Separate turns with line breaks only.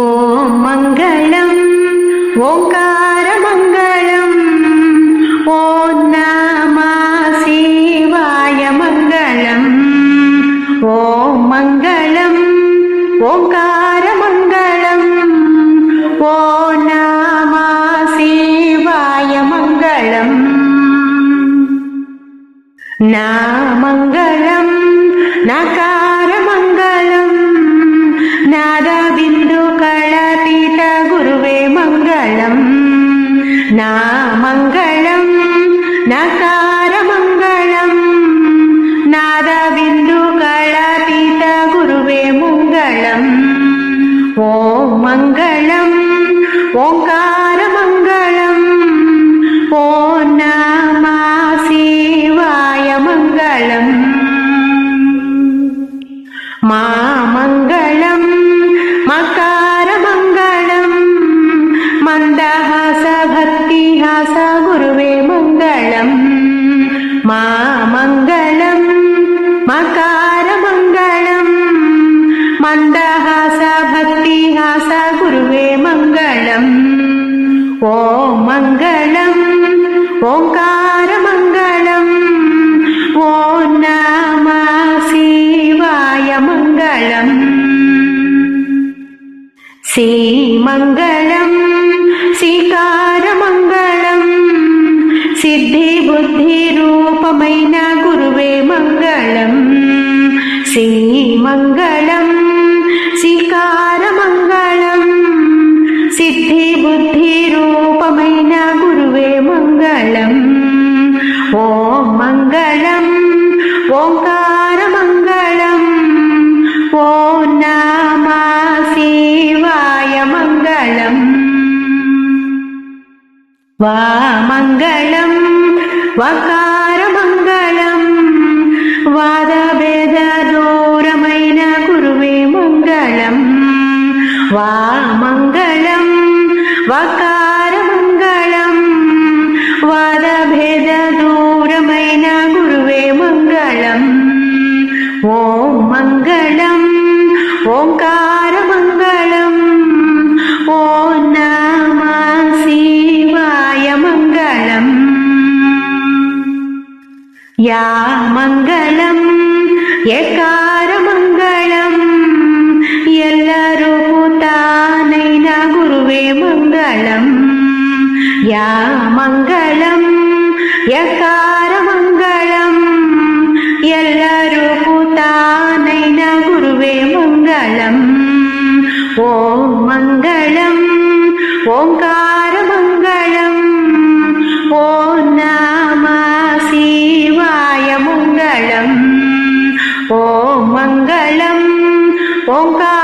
ஓம் மங்களம் ஓங்கார மங்களம் ஓம் நம சிவாய மங்களம் ஓம் மங்களம் ஓங்கார மங்களம் ஓம் நம சிவாய மங்களம் நாமங்களம் நகார மங்களம் நாத பிந்து களாதீத குருவே மங்களம் நாமங்களம் நகார மங்களம் நாத பிந்து களாதீத குருவே மங்களம் ஓம் மங்களம் ஓங்கார மங்களம் ஓம் நம சிவாய மங்களம் மாமங்களம் மகார மங்களம் மந்தஹாச பக்திஹாச குருவே மங்களம் மாமங்களம் மகார மங்களம் மந்தஹாச பக்திஹாச குருவே மங்களம் ஓம் மங்களம் ஓங்கார மங்களம் ஓம் நம சிவாய மங்களம் ஸ்ரீமங்களம் ஸ்ரீகார மங்களம் சித்தி புத்தி ரூபమైన குருவே மங்களம் ஸ்ரீமங்களம் ஸ்ரீகார மங்களம் சித்தி புத்தி రూపమైన గురువే మంగళం ఓం మంగళం ఓంకార మంగళం ఓం నమ శివాయ మంగళం వామంగళం వకార మంగళం వాదభేద దూరమైన గురువే మంగళం వామంగళం వకార మంగళం వాదభేద దూరమైన గురువే మంగళం ఓం మంగళం ఓంకార మంగళం ఓం నమ శివాయ మంగళం యా మంగళం ఏకార మంగళం ఎల్లరూ పూతానైన గురువే మంగళం యా మంగళం యకార మంగళం ఎల్లరూ పూతానైన గురువే మంగళం ఓం మంగళం ఓంకార మంగళం ఓం నమ శివాయ మంగళం ఓం మంగళం ఓంకార